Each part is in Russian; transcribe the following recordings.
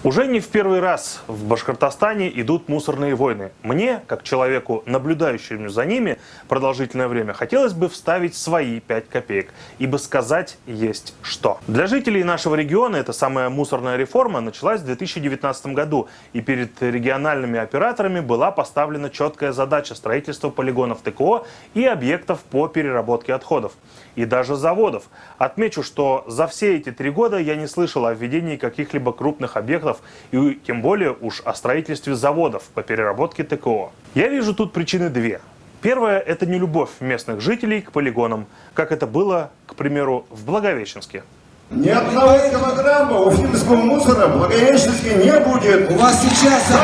Уже не в первый раз в Башкортостане идут мусорные войны. Мне, как человеку, наблюдающему за ними продолжительное время, хотелось бы вставить свои 5 копеек, ибо сказать есть что. Для жителей нашего региона эта самая мусорная реформа началась в 2019 году, и перед региональными операторами была поставлена четкая задача строительства полигонов ТКО и объектов по переработке отходов, и даже заводов. Отмечу, что за все эти 3 года я не слышал о введении каких-либо крупных объектов и тем более уж о строительстве заводов по переработке ТКО. Я вижу тут причины 2. Первая – это нелюбовь местных жителей к полигонам, как это было, к примеру, в Благовещенске. Ни одного килограмма уфимского мусора в Благовещенске не будет. У вас сейчас...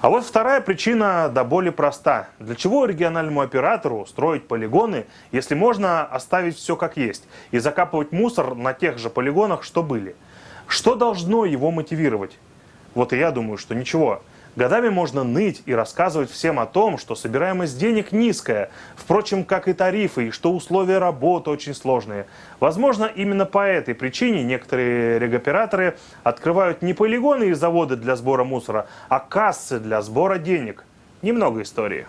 А вот вторая причина до боли проста. Для чего региональному оператору строить полигоны, если можно оставить все как есть и закапывать мусор на тех же полигонах, что были? Что должно его мотивировать? Вот и я думаю, что ничего. Годами можно ныть и рассказывать всем о том, что собираемость денег низкая, впрочем, как и тарифы, и что условия работы очень сложные. Возможно, именно по этой причине некоторые регоператоры открывают не полигоны и заводы для сбора мусора, а кассы для сбора денег. Немного истории.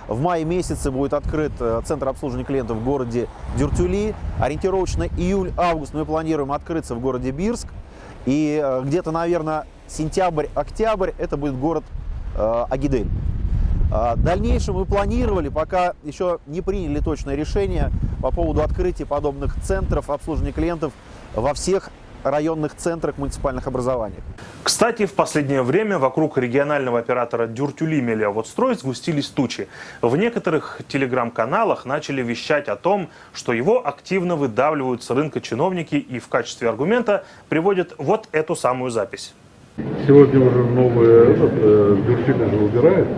В мае месяце будет открыт центр обслуживания клиентов в городе Дюртюли. Ориентировочно июль-август мы планируем открыться в городе Бирск. И где-то, наверное, сентябрь-октябрь это будет город Агидель. В дальнейшем мы планировали, пока еще не приняли точное решение по поводу открытия подобных центров обслуживания клиентов во всех районных центрах муниципальных образований. Кстати, в последнее время вокруг регионального оператора Дюртюли Мелиаводстрой сгустились тучи. В некоторых телеграм-каналах начали вещать о том, что его активно выдавливают с рынка чиновники и в качестве аргумента приводят вот эту самую запись. Сегодня уже новые Дюртюли же убирают.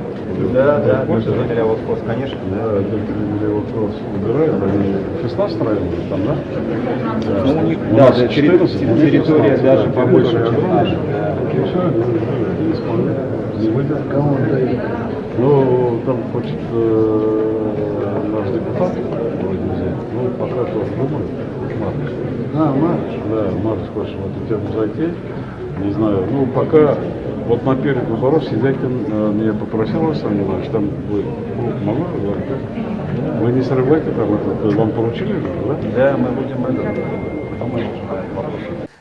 Да, Мелиаводстрой, конечно. Да, Мелиаводстрой убирают, они 16 районов там, да? Ну, у них даже 14, территория даже побольше, чем наша. Ну, там хочет наш депутат вроде взять. Ну, пока тоже думаю. Марш. Да, Марш хочет в эту тему зайти. Не знаю, ну пока вот на перед выборов Сидякин меня попросил, Александр Иванович, там вы могли говорить? Вы не срывайте там, вам поручили же, да? Да, мы будем это.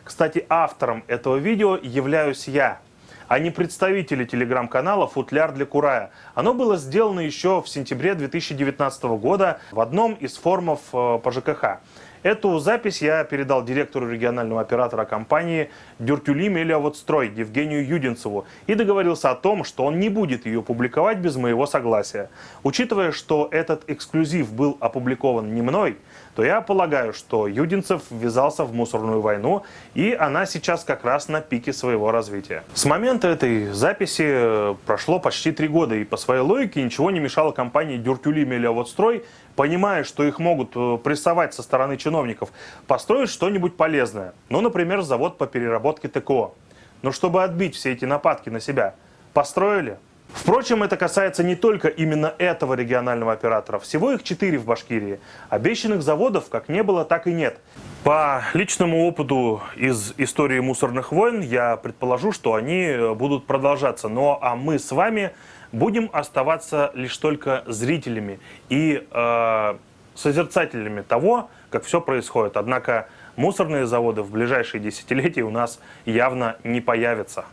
Кстати, автором этого видео являюсь я, а не представители телеграм-канала «Футляр для Курая». Оно было сделано еще в сентябре 2019 года в одном из форумов по ЖКХ. Эту запись я передал директору регионального оператора компании Дюртюли Мелиаводстрой Евгению Юдинцеву и договорился о том, что он не будет ее публиковать без моего согласия. Учитывая, что этот эксклюзив был опубликован не мной, то я полагаю, что Юдинцев ввязался в мусорную войну, и она сейчас как раз на пике своего развития. С момента этой записи прошло почти 3 года, и по своей логике ничего не мешало компании Дюртюли Мелиаводстрой, понимая, что их могут прессовать со стороны чиновников, построить что-нибудь полезное. Ну, например, завод по переработке ТКО. Но чтобы отбить все эти нападки на себя, построили. Впрочем, это касается не только именно этого регионального оператора. Всего их 4 в Башкирии. Обещанных заводов как не было, так и нет. По личному опыту из истории мусорных войн я предположу, что они будут продолжаться. Ну а мы с вами будем оставаться лишь только зрителями и созерцателями того, как все происходит. Однако мусорные заводы в ближайшие десятилетия у нас явно не появятся.